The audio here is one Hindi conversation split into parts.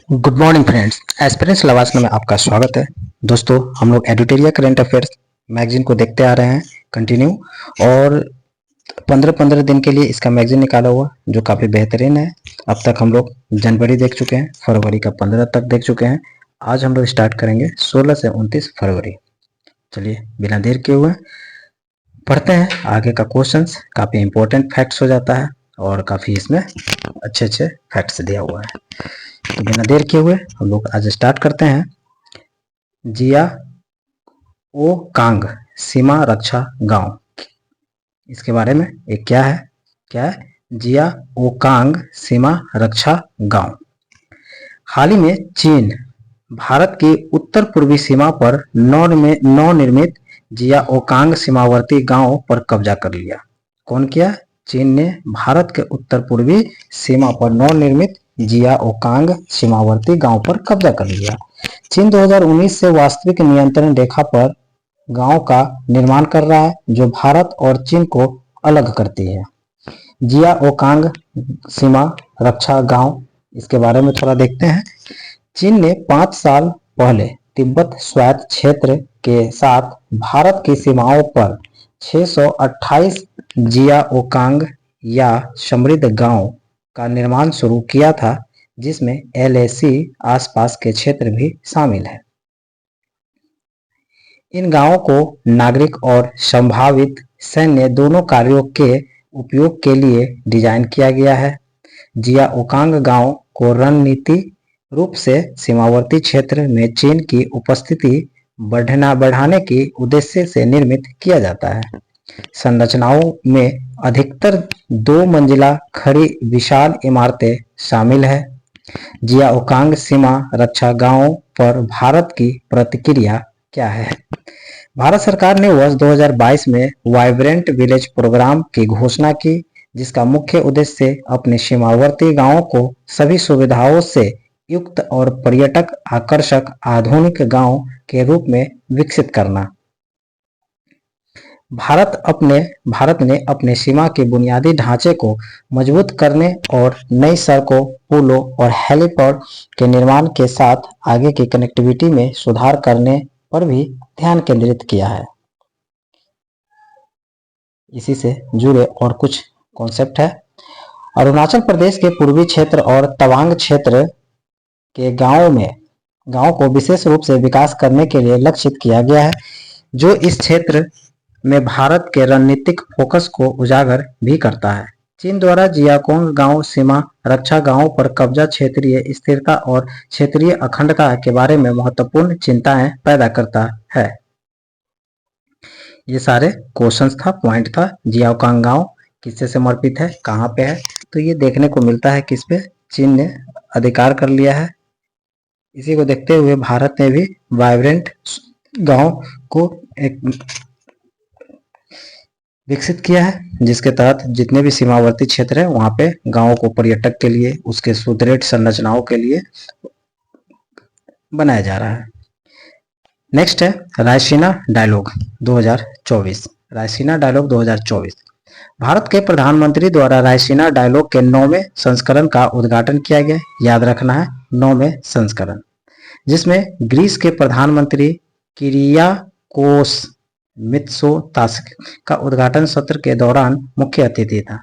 गुड मॉर्निंग फ्रेंड्स, एस्पिरेंट्स लवासना में आपका स्वागत है। दोस्तों, हम लोग एडिटोरियल करंट अफेयर्स मैगजीन को देखते आ रहे हैं कंटिन्यू, और 15-15 दिन के लिए इसका मैगजीन निकाला हुआ जो काफ़ी बेहतरीन है। अब तक हम लोग जनवरी देख चुके हैं, फरवरी का 15 तक देख चुके हैं। आज हम लोग स्टार्ट करेंगे 16 से 29 फरवरी। चलिए बिना देर किए हुए पढ़ते हैं आगे का क्वेश्चंस। काफ़ी इंपॉर्टेंट फैक्ट्स हो जाता है और काफ़ी इसमें अच्छे अच्छे फैक्ट्स दिया हुआ है। तो बिना देर किए हुए हम लोग आज स्टार्ट करते हैं। जिया ओ कांग सीमा रक्षा गांव, इसके बारे में एक क्या है जिया ओ कांग सीमा रक्षा गांव। हाल ही में चीन भारत की उत्तर पूर्वी सीमा पर नवनिर्मित जियाओकांग सीमावर्ती गांव पर कब्जा कर लिया। कौन किया? चीन ने भारत के उत्तर पूर्वी सीमा पर नवनिर्मित जियाओकांग सीमावर्ती गांव पर कब्जा कर लिया। चीन 2019 से वास्तविक नियंत्रण रेखा पर गांव का निर्माण कर रहा है जो भारत और चीन को अलग करती है। जियाओकांग सीमा रक्षा गांव, इसके बारे में थोड़ा देखते हैं। चीन ने 5 साल पहले तिब्बत स्वायत्त क्षेत्र के साथ भारत की सीमाओं पर 628 जियाओकांग या समृद्ध गांव का निर्माण शुरू किया था, जिसमें LAC आसपास के क्षेत्र भी शामिल है। इन गांवों को नागरिक और संभावित सैन्य दोनों कार्यों के उपयोग के लिए डिजाइन किया गया है। जियाओकांग गांव को रणनीति रूप से सीमावर्ती क्षेत्र में चीन की उपस्थिति बढ़ाने के उद्देश्य से निर्मित किया जाता है। संरचनाओं में अधिकतर 2 मंजिला खड़ी विशाल इमारतें शामिल है। जियाओकांग सीमा रक्षा गांवों पर भारत की प्रतिक्रिया क्या है? भारत सरकार ने वर्ष 2022 में वाइब्रेंट विलेज प्रोग्राम की घोषणा की, जिसका मुख्य उद्देश्य अपने सीमावर्ती गांवों को सभी सुविधाओं से युक्त और पर्यटक आकर्षक आधुनिक गांव के रूप में विकसित करना। भारत ने अपने सीमा के बुनियादी ढांचे को मजबूत करने और नई सड़कों, पुलों और हेलीपैड के निर्माण के साथ आगे की कनेक्टिविटी में सुधार करने पर भी ध्यान केंद्रित किया है। इसी से जुड़े और कुछ कॉन्सेप्ट है। अरुणाचल प्रदेश के पूर्वी क्षेत्र और तवांग क्षेत्र के गांव को विशेष रूप से विकास करने के लिए लक्षित किया गया है, जो इस क्षेत्र में भारत के रणनीतिक फोकस को उजागर भी करता है। चीन द्वारा जियाओकांग गांव सीमा रक्षा गांवों पर कब्जा क्षेत्रीय स्थिरता और क्षेत्रीय अखंडता के बारे में महत्वपूर्ण चिंताएं पैदा करता है। ये सारे क्वेश्चंस था, पॉइंट था। जियाओकांग गांव किससे समर्पित है, कहाँ पे है? तो ये देखने को मिलता है किस पे चीन ने अधिकार कर लिया है। इसी को देखते हुए भारत ने भी वाइब्रेंट गांव को एक विकसित किया है, जिसके तहत जितने भी सीमावर्ती क्षेत्र है वहां पे गांवों को पर्यटक के लिए, उसके सुदृढ़ संरचनाओं के लिए बनाया जा रहा है। नेक्स्ट है रायसीना डायलॉग 2024। रायसीना डायलॉग 2024 भारत के प्रधानमंत्री द्वारा रायसीना डायलॉग के 9वें संस्करण का उद्घाटन किया गया। याद रखना है 9वें संस्करण, जिसमें ग्रीस के प्रधानमंत्री किरियाकोस मित्सोताकिस का उद्घाटन सत्र के दौरान मुख्य अतिथि था।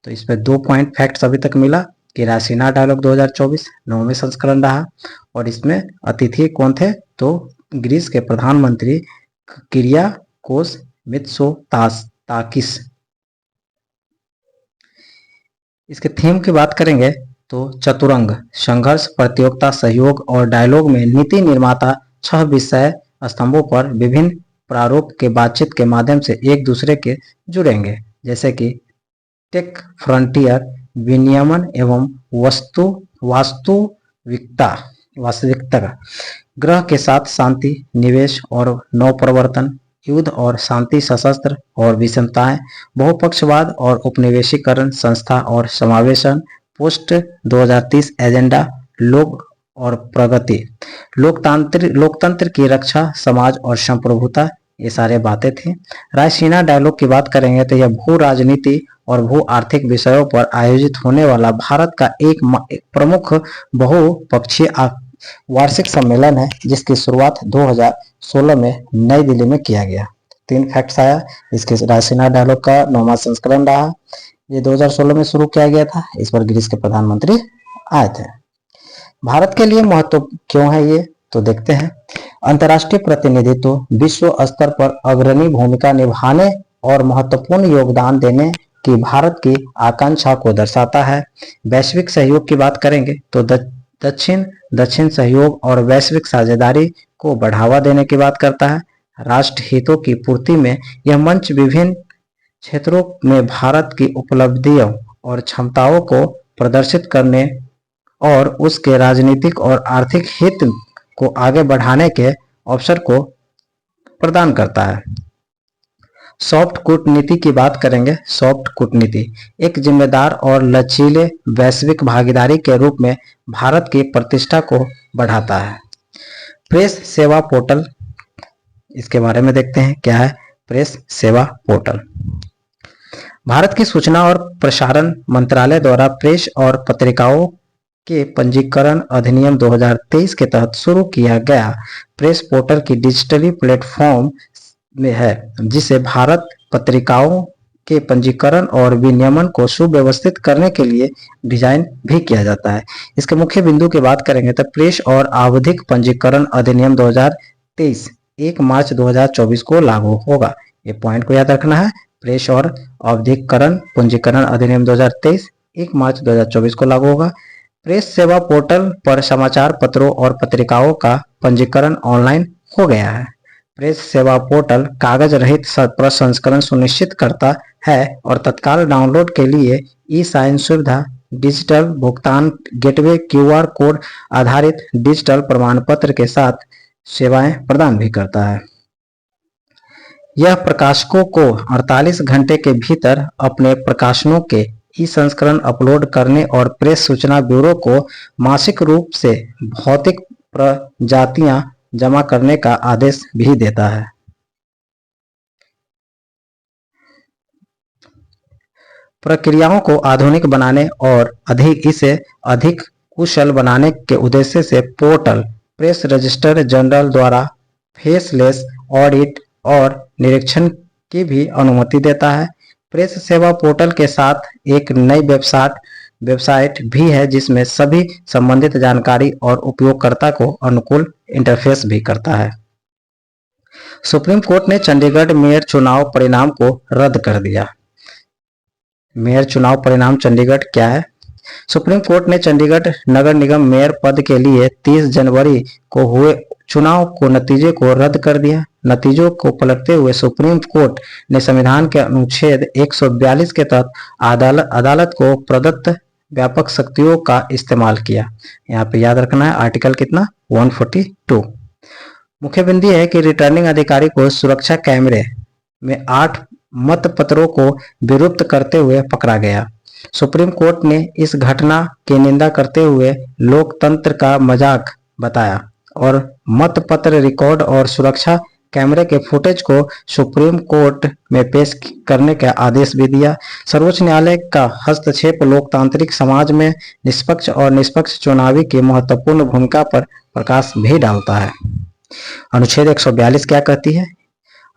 तो इस पे 2 पॉइंट फैक्ट्स अभी तक मिला कि रायसीना डायलॉग 2024 9वें संस्करण रहा, और इसमें अतिथि कौन थे? तो ग्रीस के प्रधानमंत्री किरियाकोस मित्सोताकिस। इसके थीम की बात करेंगे तो चतुरंग, संघर्ष, प्रतियोगिता, सहयोग और डायलॉग में नीति निर्माता 6 विषय स्तंभों पर विभिन्न प्रारूप के बातचीत के माध्यम से एक दूसरे के जुड़ेंगे, जैसे कि टेक फ्रंटियर, विनियमन एवं वास्तविकता, ग्रह के साथ शांति, निवेश और नवप्रवर्तन, युद्ध और शांति, सशस्त्र और विषमताएं, बहुपक्षवाद और उपनिवेशीकरण, संस्था और समावेशन, पोस्ट 2030 एजेंडा, लोक और प्रगति, लोकतंत्र की रक्षा, समाज और संप्रभुता, ये सारे बातें थी। रायसीना डायलॉग की बात करेंगे तो यह भू राजनीति और भू आर्थिक विषयों पर आयोजित होने वाला भारत का एक प्रमुख बहुपक्षीय वार्षिक सम्मेलन है, जिसकी शुरुआत 2016 में नई दिल्ली में किया गया। 3 फैक्ट्स आया इसके। रायसीना डायलॉग का 9वां संस्करण रहा, ये 2016 में शुरू किया गया था। इस पर ग्रीस के प्रधानमंत्री आए थे। भारत के लिए महत्व क्यों है ये, तो देखते हैं। अंतर्राष्ट्रीय प्रतिनिधित्व विश्व स्तर पर अग्रणी भूमिका निभाने और महत्वपूर्ण योगदान देने की भारत की आकांक्षा को दर्शाता है। वैश्विक सहयोग की बात करेंगे तो दक्षिण सहयोग और वैश्विक साझेदारी को बढ़ावा देने की बात करता है। राष्ट्र हितों की पूर्ति में यह मंच विभिन्न क्षेत्रों में भारत की उपलब्धियों और क्षमताओं को प्रदर्शित करने और उसके राजनीतिक और आर्थिक हित को आगे बढ़ाने के अवसर को प्रदान करता है। सॉफ्ट कूटनीति की बात करेंगे। सॉफ्ट कूटनीति एक जिम्मेदार और लचीले वैश्विक भागीदारी के रूप में भारत की प्रतिष्ठा को बढ़ाता है। प्रेस सेवा पोर्टल, इसके बारे में देखते हैं क्या है प्रेस सेवा पोर्टल। भारत की सूचना और प्रसारण मंत्रालय द्वारा प्रेस और पत्रिकाओं के पंजीकरण अधिनियम 2023 के तहत शुरू किया गया प्रेस पोर्टल की डिजिटली प्लेटफॉर्म में है, जिसे भारत पत्रिकाओं के पंजीकरण और विनियमन को सुव्यवस्थित करने के लिए डिजाइन भी किया जाता है। इसके मुख्य बिंदु की बात करेंगे तो प्रेस और आवधिक पंजीकरण अधिनियम 2023 1 मार्च 2024 को लागू होगा। ये पॉइंट को याद रखना है। प्रेस और आवधिकरण पंजीकरण अधिनियम 2023 1 मार्च 2024 को लागू होगा। प्रेस सेवा पोर्टल पर समाचार पत्रों और पत्रिकाओं का पंजीकरण ऑनलाइन हो गया है। प्रेस सेवा पोर्टल कागज रहित प्रसंस्करण सुनिश्चित करता है और तत्काल डाउनलोड के लिए ई साइन सुविधा, डिजिटल भुगतान गेटवे, QR कोड आधारित डिजिटल प्रमाण पत्र के साथ सेवाएं प्रदान भी करता है। यह प्रकाशकों को 48 घंटे के भीतर अपने प्रकाशनों के ई संस्करण अपलोड करने और प्रेस सूचना ब्यूरो को मासिक रूप से भौतिक प्रजातियां जमा करने का आदेश भी देता है। प्रक्रियाओं को आधुनिक बनाने और इसे अधिक कुशल बनाने के उद्देश्य से पोर्टल प्रेस रजिस्टर जनरल द्वारा फेसलेस ऑडिट और निरीक्षण की भी अनुमति देता है। प्रेस सेवा पोर्टल के साथ एक नई वेबसाइट भी है, जिसमें सभी संबंधित जानकारी और उपयोगकर्ता को अनुकूल इंटरफेस भी करता है। सुप्रीम कोर्ट ने चंडीगढ़ मेयर चुनाव परिणाम को रद्द कर दिया। मेयर चुनाव परिणाम चंडीगढ़ क्या है? सुप्रीम कोर्ट ने चंडीगढ़ नगर निगम मेयर पद के लिए 30 जनवरी को हुए चुनाव को नतीजे को रद्द कर दिया। नतीजों को पलटते हुए सुप्रीम कोर्ट ने संविधान के अनुच्छेद 142 के तहत अदालत को प्रदत्त व्यापक शक्तियों का इस्तेमाल किया। यहाँ पे याद रखना है आर्टिकल कितना 142। मुख्य बिंदु है कि रिटर्निंग अधिकारी को सुरक्षा कैमरे में 8 मतपत्रों को विरूपित करते हुए पकड़ा गया। सुप्रीम कोर्ट ने इस घटना की निंदा करते हुए लोकतंत्र का मजाक बताया और मतपत्र रिकॉर्ड और सुरक्षा कैमरे के फुटेज को सुप्रीम कोर्ट में पेश करने का आदेश भी दिया। सर्वोच्च न्यायालय का हस्तक्षेप लोकतांत्रिक समाज में निष्पक्ष चुनावी की महत्वपूर्ण भूमिका पर प्रकाश भी डालता है। अनुच्छेद 142 क्या कहती है?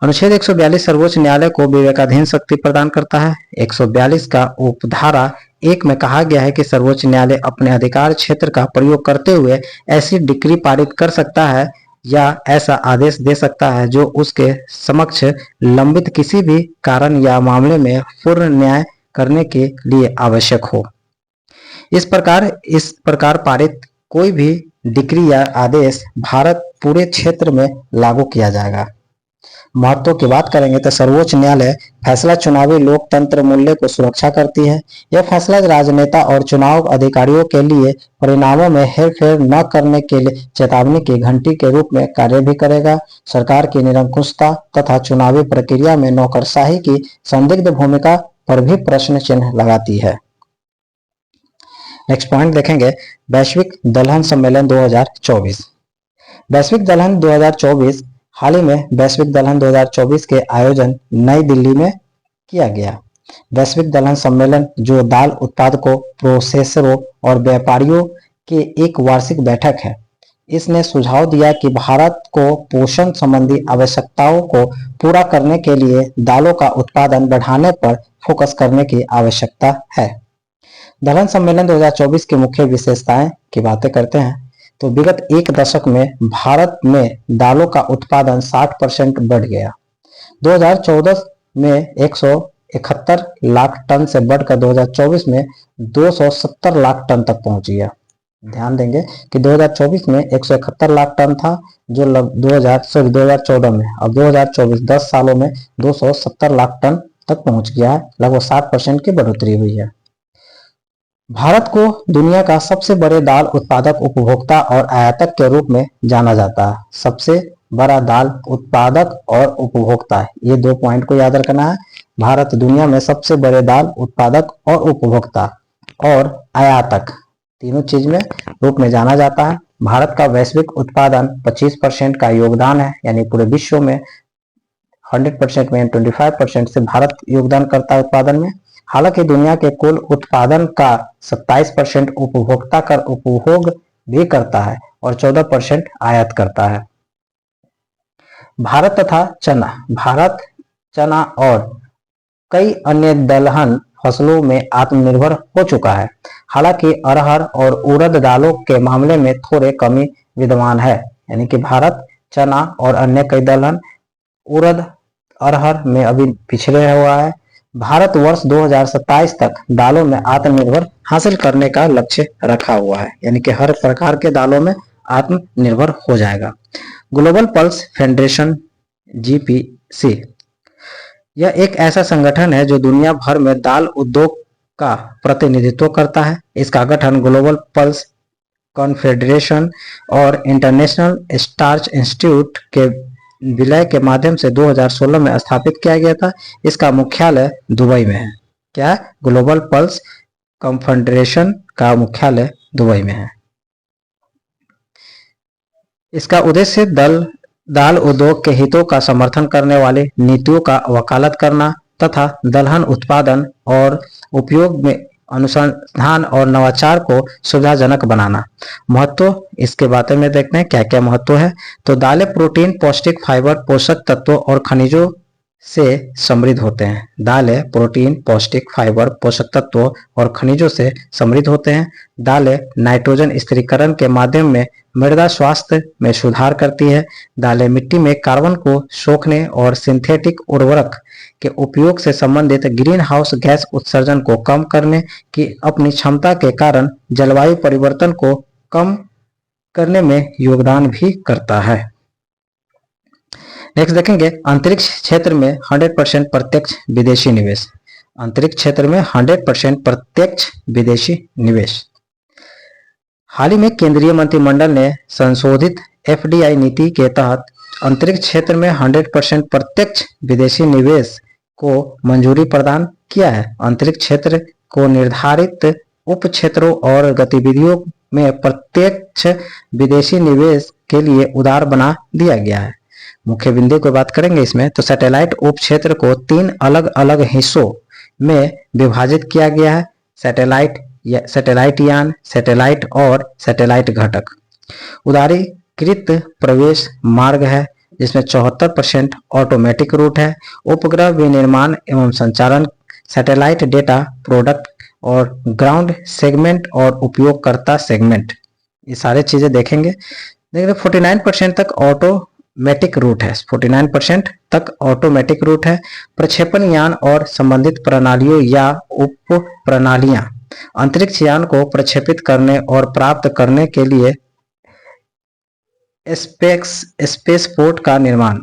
अनुच्छेद 142 सर्वोच्च न्यायालय को विवेकाधीन शक्ति प्रदान करता है। 142 का उपधारा 1 में कहा गया है कि सर्वोच्च न्यायालय अपने अधिकार क्षेत्र का प्रयोग करते हुए ऐसी डिक्री पारित कर सकता है या ऐसा आदेश दे सकता है जो उसके समक्ष लंबित किसी भी कारण या मामले में पूर्ण न्याय करने के लिए आवश्यक हो। इस प्रकार पारित कोई भी डिक्री या आदेश भारत पूरे क्षेत्र में लागू किया जाएगा। महत्व की बात करेंगे तो सर्वोच्च न्यायालय फैसला चुनावी लोकतंत्र मूल्य को सुरक्षा करती है। यह फैसला राजनेता और चुनाव अधिकारियों के लिए परिणामों में हेरफेर न करने के लिए चेतावनी की घंटी के रूप में कार्य भी करेगा। सरकार की निरंकुशता तथा चुनावी प्रक्रिया में नौकरशाही की संदिग्ध भूमिका पर भी प्रश्न चिन्ह लगाती है। नेक्स्ट पॉइंट देखेंगे, वैश्विक दलहन सम्मेलन 2024। वैश्विक दलहन 2024 हाल ही में वैश्विक दलहन 2024 के आयोजन नई दिल्ली में किया गया। वैश्विक दलहन सम्मेलन जो दाल उत्पादकों, प्रोसेसरों और व्यापारियों की एक वार्षिक बैठक है, इसने सुझाव दिया कि भारत को पोषण संबंधी आवश्यकताओं को पूरा करने के लिए दालों का उत्पादन बढ़ाने पर फोकस करने की आवश्यकता है। दलहन सम्मेलन 2024 की मुख्य विशेषताएं की बातें करते हैं तो विगत एक दशक में भारत में दालों का उत्पादन 60% बढ़ गया। 2014 में 171 लाख टन से बढ़कर 2024 में 270 लाख टन तक पहुंच गया। ध्यान देंगे कि 2024 में 171 लाख टन था जो 2014 में, अब 2024 10 सालों में 270 लाख टन तक पहुंच गया है। लगभग 60% की बढ़ोतरी हुई है। भारत को दुनिया का सबसे बड़े दाल उत्पादक, उपभोक्ता और आयातक के रूप में जाना जाता है। सबसे बड़ा दाल उत्पादक और उपभोक्ता है, ये 2 पॉइंट को याद रखना है। भारत दुनिया में सबसे बड़े दाल उत्पादक और उपभोक्ता और आयातक तीनों चीज में रूप में जाना जाता है। भारत का वैश्विक उत्पादन 25% का योगदान है, यानी पूरे विश्व में 100% में 25% से भारत योगदान करता है उत्पादन में। हालांकि दुनिया के कुल उत्पादन का 27% उपभोक्ता कर उपभोग भी करता है और 14% आयात करता है। भारत तथा चना, भारत चना और कई अन्य दलहन फसलों में आत्मनिर्भर हो चुका है। हालांकि अरहर और उड़द दालों के मामले में थोड़े कमी विद्यमान है, यानी कि भारत चना और अन्य कई दलहन उड़द अरहर में अभी पिछड़े हुआ है। भारत वर्ष 2027 तक दालों में आत्मनिर्भर हासिल करने का लक्ष्य रखा हुआ है, यानी कि हर प्रकार के दालों में आत्मनिर्भर हो जाएगा। ग्लोबल पल्स फेडरेशन GPC, यह एक ऐसा संगठन है जो दुनिया भर में दाल उद्योग का प्रतिनिधित्व करता है। इसका गठन ग्लोबल पल्स कॉन्फेडरेशन और इंटरनेशनल स्टार्च इंस्टीट्यूट के विलय के माध्यम से 2016 में स्थापित किया गया था। इसका मुख्यालय दुबई में है। क्या है? ग्लोबल पल्स कॉन्फेडरेशन का मुख्यालय दुबई में है। इसका उद्देश्य दाल उद्योग के हितों का समर्थन करने वाले नीतियों का वकालत करना तथा दलहन उत्पादन और उपयोग में अनुसंधान और नवाचार को सुविधाजनक बनाना। महत्व इसके बारे में देखते हैं क्या क्या महत्व है। तो दालें प्रोटीन, पौष्टिक फाइबर, पोषक तत्वों और खनिजों से समृद्ध होते हैं। दालें प्रोटीन, पौष्टिक फाइबर, पोषक तत्वों और खनिजों से समृद्ध होते हैं। दालें नाइट्रोजन स्थिरीकरण के माध्यम में मृदा स्वास्थ्य में सुधार करती है। दालें मिट्टी में कार्बन को सोखने और सिंथेटिक उर्वरक के उपयोग से संबंधित ग्रीन हाउस गैस उत्सर्जन को कम करने की अपनी क्षमता के कारण जलवायु परिवर्तन को कम करने में योगदान भी करता है। नेक्स्ट देखेंगे अंतरिक्ष क्षेत्र में 100% प्रत्यक्ष विदेशी निवेश। अंतरिक्ष क्षेत्र में 100% प्रत्यक्ष विदेशी निवेश। हाल ही में केंद्रीय मंत्रिमंडल ने संशोधित FDI नीति के तहत अंतरिक्ष क्षेत्र में 100% प्रत्यक्ष विदेशी निवेश को मंजूरी प्रदान किया है। अंतरिक्ष क्षेत्र को निर्धारित उप क्षेत्रों और गतिविधियों में प्रत्यक्ष विदेशी निवेश के लिए उदार बना दिया गया है। मुख्य बिंदु की बात करेंगे इसमें तो सैटेलाइट उप क्षेत्र को 3 अलग अलग हिस्सों में विभाजित किया गया है। सैटेलाइट यान, सैटेलाइट और सैटेलाइट घटक। उदारीकृत प्रवेश मार्ग है जिसमें 74% ऑटोमेटिक रूट है। उपग्रह विनिर्माण एवं संचालन, सैटेलाइट डेटा प्रोडक्ट और ग्राउंड सेगमेंट और उपयोगकर्ता सेगमेंट, ये सारे चीजें देखेंगे। 49% तक ऑटोमेटिक रूट है। 49% तक ऑटोमेटिक रूट है। प्रक्षेपण यान और संबंधित प्रणालियों या उप प्रणालियां। अंतरिक्ष यान को प्रक्षेपित करने और प्राप्त करने के लिए स्पेसपोर्ट का निर्माण।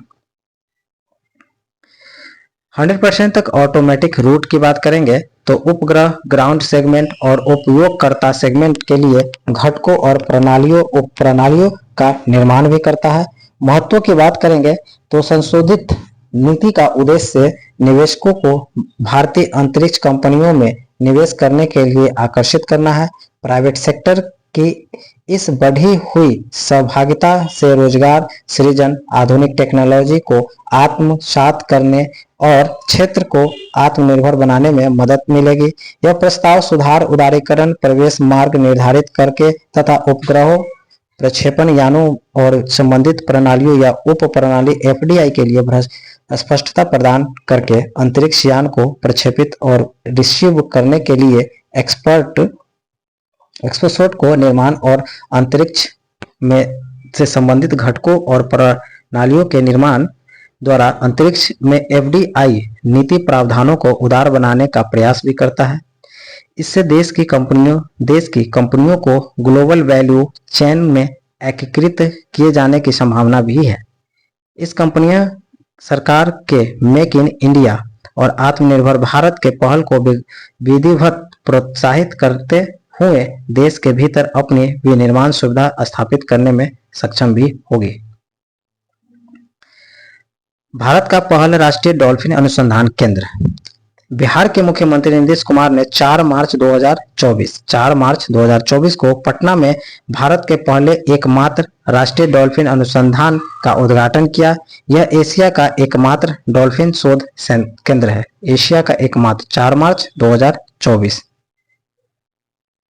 100% तक ऑटोमेटिक रूट की बात करेंगे तो उपग्रह, ग्राउंड सेगमेंट और उपयोगकर्ता सेगमेंट के लिए घटकों और उप प्रणालियों का निर्माण भी करता है। महत्व की बात करेंगे तो संशोधित नीति का उद्देश्य निवेशकों को भारतीय अंतरिक्ष कंपनियों में निवेश करने के लिए आकर्षित करना है। प्राइवेट सेक्टर कि इस बढ़ी हुई सहभागिता से रोजगार सृजन, आधुनिक टेक्नोलॉजी को आत्मसात करने और क्षेत्र को आत्मनिर्भर बनाने में मदद मिलेगी। यह प्रस्ताव सुधार, उदारीकरण, प्रवेश मार्ग निर्धारित करके तथा उपग्रहों, प्रक्षेपण यानों और संबंधित प्रणालियों या उप प्रणाली एफडीआई के लिए स्पष्टता प्रदान करके अंतरिक्ष यान को प्रक्षेपित और रिसीव करने के लिए एक्सपोसोट को निर्माण और अंतरिक्ष में से संबंधित घटकों और प्रणालियों के निर्माण द्वारा अंतरिक्ष में एफडीआई नीति प्रावधानों को उदार बनाने का प्रयास भी करता है। इससे देश की कंपनियों को ग्लोबल वैल्यू चेन में एकीकृत किए जाने की संभावना भी है। इस कंपनियां सरकार के मेक इन इंडिया और आत्मनिर्भर भारत के पहल को विधिवत प्रोत्साहित करते हुए देश के भीतर अपनी विनिर्माण सुविधा स्थापित करने में सक्षम भी होगी। भारत का पहला राष्ट्रीय डॉल्फिन अनुसंधान केंद्र। बिहार के मुख्यमंत्री नीतीश कुमार ने 4 मार्च 2024 को पटना में भारत के पहले एकमात्र राष्ट्रीय डॉल्फिन अनुसंधान का उद्घाटन किया। यह एशिया का एकमात्र डॉल्फिन शोध केंद्र है। एशिया का एकमात्र 4 मार्च 2024।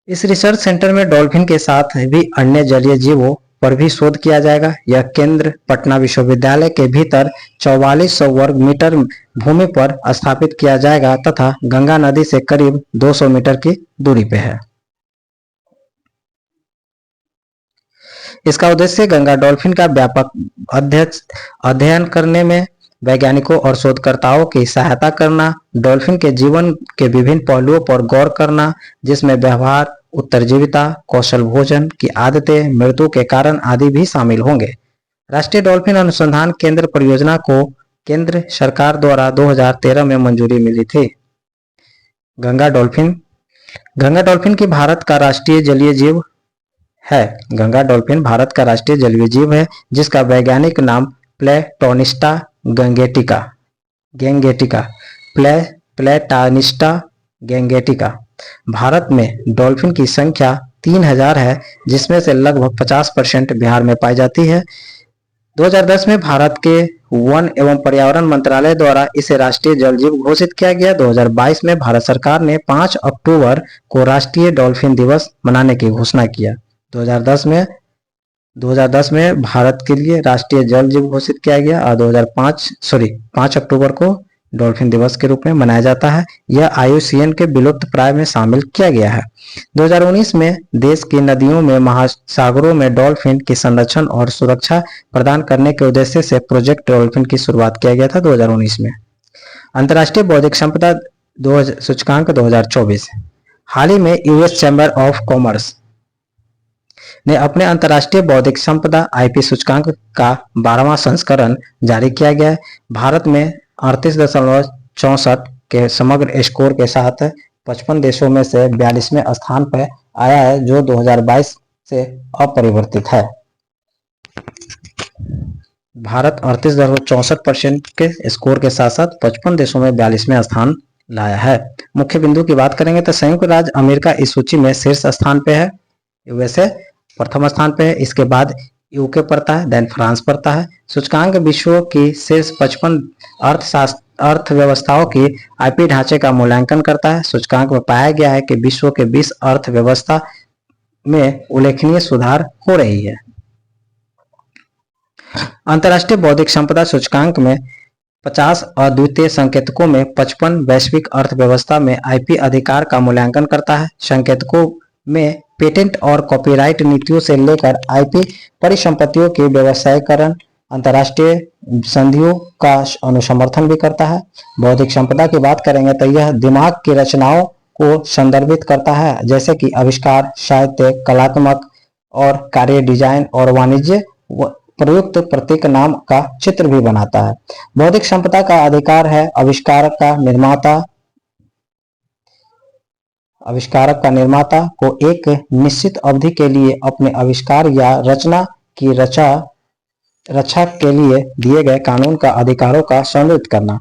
इस रिसर्च सेंटर में डॉल्फिन के साथ भी अन्य जलीय जीवों पर भी शोध किया जाएगा। यह केंद्र पटना विश्वविद्यालय के भीतर 4400 वर्ग मीटर भूमि पर स्थापित किया जाएगा तथा गंगा नदी से करीब 200 मीटर की दूरी पे है। इसका उद्देश्य गंगा डॉल्फिन का व्यापक अध्ययन करने में वैज्ञानिकों और शोधकर्ताओं की सहायता करना, डॉल्फिन के जीवन के विभिन्न पहलुओं पर गौर करना, जिसमें व्यवहार, उत्तरजीविता, कौशल भोजन की आदतें, मृत्यु के कारण आदि भी शामिल होंगे। राष्ट्रीय डॉल्फिन अनुसंधान केंद्र परियोजना को केंद्र सरकार द्वारा 2013 में मंजूरी मिली थी। गंगा डॉल्फिन की भारत का राष्ट्रीय जलीय जीव है। गंगा डॉल्फिन भारत का राष्ट्रीय जलीय जीव है, जिसका वैज्ञानिक नाम प्लेटोनिस्टा गैंगेटिका। भारत में डॉल्फिन की संख्या 3000 है, जिसमें से लगभग 50% बिहार में पाई जाती है। 2010 में भारत के वन एवं पर्यावरण मंत्रालय द्वारा इसे राष्ट्रीय जल जीव घोषित किया गया। 2022 में भारत सरकार ने 5 अक्टूबर को राष्ट्रीय डॉल्फिन दिवस मनाने की घोषणा किया। 2010 में भारत के लिए राष्ट्रीय जल जीव घोषित किया गया और 5 अक्टूबर को डॉल्फिन दिवस के रूप में मनाया जाता है। यह IUCN के विलुप्त प्राय में शामिल किया गया है। 2019 में देश की नदियों में महासागरों में डॉल्फिन की संरक्षण और सुरक्षा प्रदान करने के उद्देश्य से प्रोजेक्ट डॉल्फिन की शुरुआत किया गया था 2019 में। अंतर्राष्ट्रीय बौद्धिक संपदा सूचकांक 2024। हाल ही में US चैम्बर ऑफ कॉमर्स ने अपने अंतर्राष्ट्रीय बौद्धिक संपदा IP सूचकांक का 12वां संस्करण जारी किया गया है। भारत में 38.64 के समग्र स्कोर के साथ 55 देशों में से 42वें स्थान पर आया है, जो 2022 से अपरिवर्तित है। भारत 38.64% के स्कोर के साथ साथ 55 देशों में 42वें स्थान लाया है। मुख्य बिंदु की बात करेंगे तो संयुक्त राज्य अमेरिका इस सूची में शीर्ष स्थान पे है। USA प्रथम स्थान पे है, इसके बाद UK पड़ता है, देन फ्रांस पड़ता है। सूचकांक विश्व की शीर्ष 55 अर्थव्यवस्थाओं की IP ढांचे का मूल्यांकन करता है। सूचकांक में पाया गया है कि विश्व के 20 अर्थव्यवस्था में उल्लेखनीय सुधार हो रही है। अंतर्राष्ट्रीय बौद्धिक संपदा सूचकांक में 50 अद्वितीय संकेतकों में 55 वैश्विक अर्थव्यवस्था में IP अधिकार का मूल्यांकन करता है। संकेतकों में पेटेंट और कॉपीराइट नीतियों से लेकर IP परिसंपत्तियों के व्यवसायीकरण, अंतर्राष्ट्रीय संधियों का अनुसमर्थन भी करता है। बौद्धिक संपदा की बात करेंगे तो यह दिमाग की रचनाओं को संदर्भित करता है, जैसे कि आविष्कार, साहित्य, कलात्मक और कार्य, डिजाइन और वाणिज्य प्रयुक्त प्रतीक नाम का चित्र भी बनाता है। बौद्धिक संपदा का अधिकार है आविष्कारक का निर्माता को एक निश्चित अवधि के लिए अपने आविष्कार या रचना की रक्षा के लिए दिए गए कानून का अधिकारों का संरक्षित करना।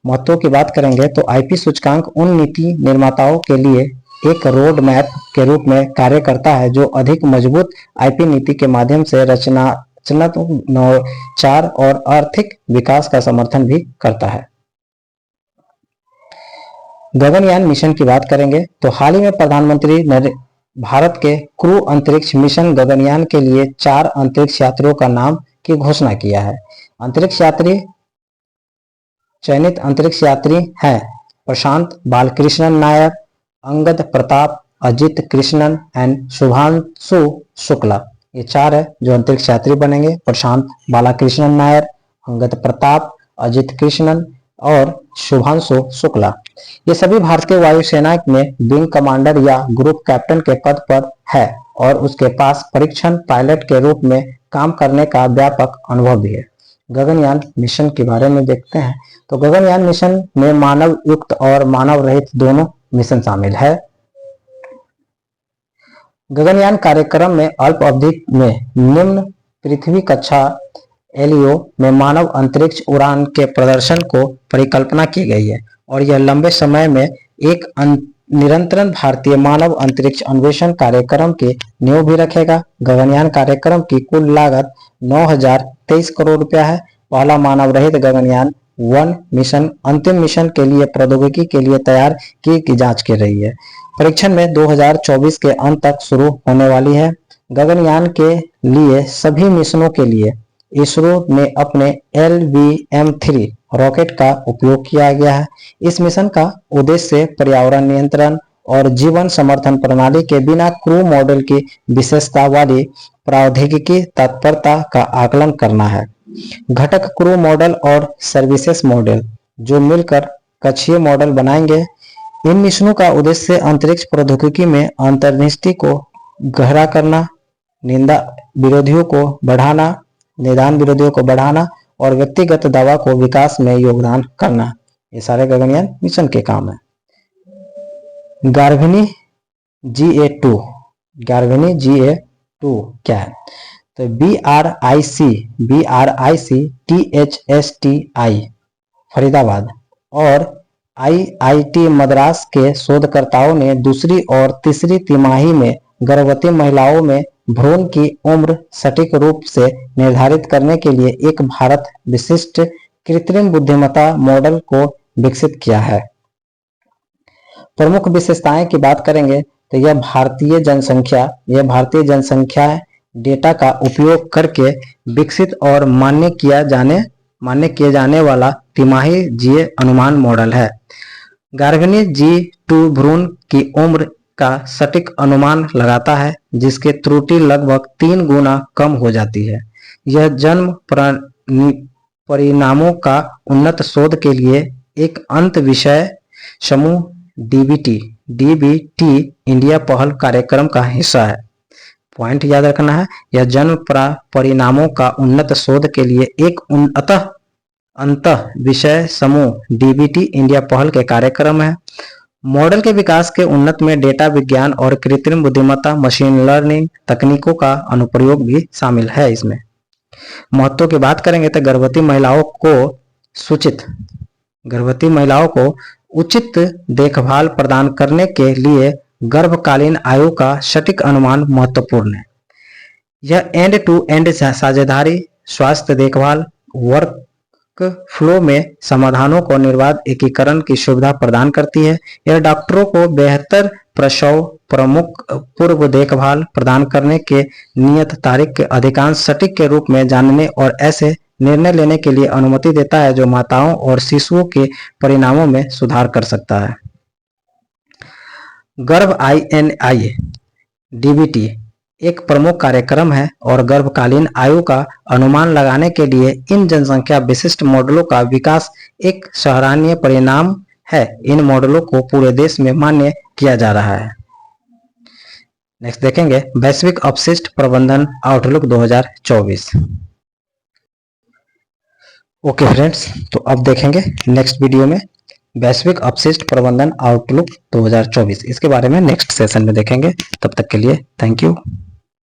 महत्व की बात करेंगे तो IP सूचकांक उन नीति निर्माताओं के लिए एक रोड मैप के रूप में कार्य करता है जो अधिक मजबूत आईपी नीति के माध्यम से रचनात्मक नवाचार और आर्थिक विकास का समर्थन भी करता है। गगनयान मिशन की बात करेंगे तो हाल ही में प्रधानमंत्री भारत के क्रू अंतरिक्ष मिशन गगनयान के लिए 4 अंतरिक्ष यात्रियों का नाम की घोषणा किया है। चयनित अंतरिक्ष यात्री हैं प्रशांत बालकृष्णन नायर, अंगद प्रताप, अजित कृष्णन एंड शुभांशु शुक्ला। ये 4 है जो अंतरिक्ष यात्री बनेंगे, प्रशांत बालकृष्णन नायर, अंगद प्रताप, अजित कृष्णन और शुभांशु शुक्ला। ये सभी भारतीय वायुसेना में विंग कमांडर या ग्रुप कैप्टन के पद पर है और उसके पास परीक्षण पायलट के रूप में काम करने का व्यापक अनुभव भी है। गगनयान मिशन के बारे में देखते हैं तो गगनयान मिशन में मानव युक्त और मानव रहित दोनों मिशन शामिल है। गगनयान कार्यक्रम में अल्प अवधि में निम्न पृथ्वी कक्षा एलईओ में मानव अंतरिक्ष उड़ान के प्रदर्शन को परिकल्पना की गई है और यह लंबे समय में एक निरंतर भारतीय मानव अंतरिक्ष अन्वेषण कार्यक्रम की नींव भी रखेगा। गगनयान कार्यक्रम की कुल लागत 9,023 करोड़ रुपया है। पहला मानव रहित गगनयान 1 मिशन अंतिम मिशन के लिए प्रौद्योगिकी के लिए तैयार की जांच की रही है। परीक्षण में 2024 के अंत तक शुरू होने वाली है। गगनयान के लिए सभी मिशनों के लिए इसरो ने अपने LVM-3 रॉकेट का उपयोग किया गया है। इस मिशन का उद्देश्य पर्यावरण नियंत्रण और जीवन समर्थन प्रणाली के बिना क्रू मॉडल की विशेषता वाली प्रौद्योगिकी तत्परता का आकलन करना है। घटक क्रू मॉडल और सर्विसेज मॉडल जो मिलकर कक्षीय मॉडल बनाएंगे। इन मिशनों का उद्देश्य अंतरिक्ष प्रौद्योगिकी में अंतर्दृष्टि को गहरा करना, निदान विरोधियों को बढ़ाना और व्यक्तिगत दवा को विकास में योगदान करना। ये सारे गगनयान मिशन के काम है। गार्भिनी GA2 क्या है तो BRIC THSTI फरीदाबाद और IIT मद्रास के शोधकर्ताओं ने दूसरी और तीसरी तिमाही में गर्भवती महिलाओं में भ्रूण की उम्र सटीक रूप से निर्धारित करने के लिए एक भारत विशिष्ट कृत्रिम बुद्धिमत्ता मॉडल को विकसित किया है। प्रमुख विशेषताएं की बात करेंगे तो यह भारतीय जनसंख्या डेटा का उपयोग करके विकसित और मान्य किए जाने वाला तिमाही जीए अनुमान मॉडल है। गार्भिनी G2 भ्रूण की उम्र का सटीक अनुमान लगाता है जिसके त्रुटि लगभग 3 गुना कम हो जाती है। यह जन्म परिणामों का उन्नत शोध के लिए एक अंत विषय समूह DBT इंडिया पहल कार्यक्रम का हिस्सा है। पॉइंट याद रखना है, यह जन्म परिणामों का उन्नत शोध के लिए एक अंत विषय समूह DBT इंडिया पहल के कार्यक्रम है। मॉडल के विकास के उन्नत में डेटा विज्ञान और कृत्रिम बुद्धिमत्ता मशीन लर्निंग तकनीकों का अनुप्रयोग भी शामिल है। इसमें महत्व की बात करेंगे तो गर्भवती महिलाओं को उचित देखभाल प्रदान करने के लिए गर्भकालीन आयु का सटीक अनुमान महत्वपूर्ण है। यह एंड टू एंड साझेदारी स्वास्थ्य देखभाल वर्क फ्लो में समाधानों को निर्बाध एकीकरण की सुविधा प्रदान करती है। यह डॉक्टरों को बेहतर प्रसव पूर्व देखभाल प्रदान करने के नियत तारीख के अधिकांश सटीक के रूप में जानने और ऐसे निर्णय लेने के लिए अनुमति देता है जो माताओं और शिशुओं के परिणामों में सुधार कर सकता है। गर्भ INI DBT एक प्रमुख कार्यक्रम है और गर्भकालीन आयु का अनुमान लगाने के लिए इन जनसंख्या विशिष्ट मॉडलों का विकास एक सराहनीय परिणाम है। इन मॉडलों को पूरे देश में मान्य किया जा रहा है। नेक्स्ट देखेंगे वैश्विक अपशिष्ट प्रबंधन आउटलुक 2024। ओके फ्रेंड्स, तो अब देखेंगे नेक्स्ट वीडियो में वैश्विक अपशिष्ट प्रबंधन आउटलुक 2024। इसके बारे में नेक्स्ट सेशन में देखेंगे। तब तक के लिए थैंक यू।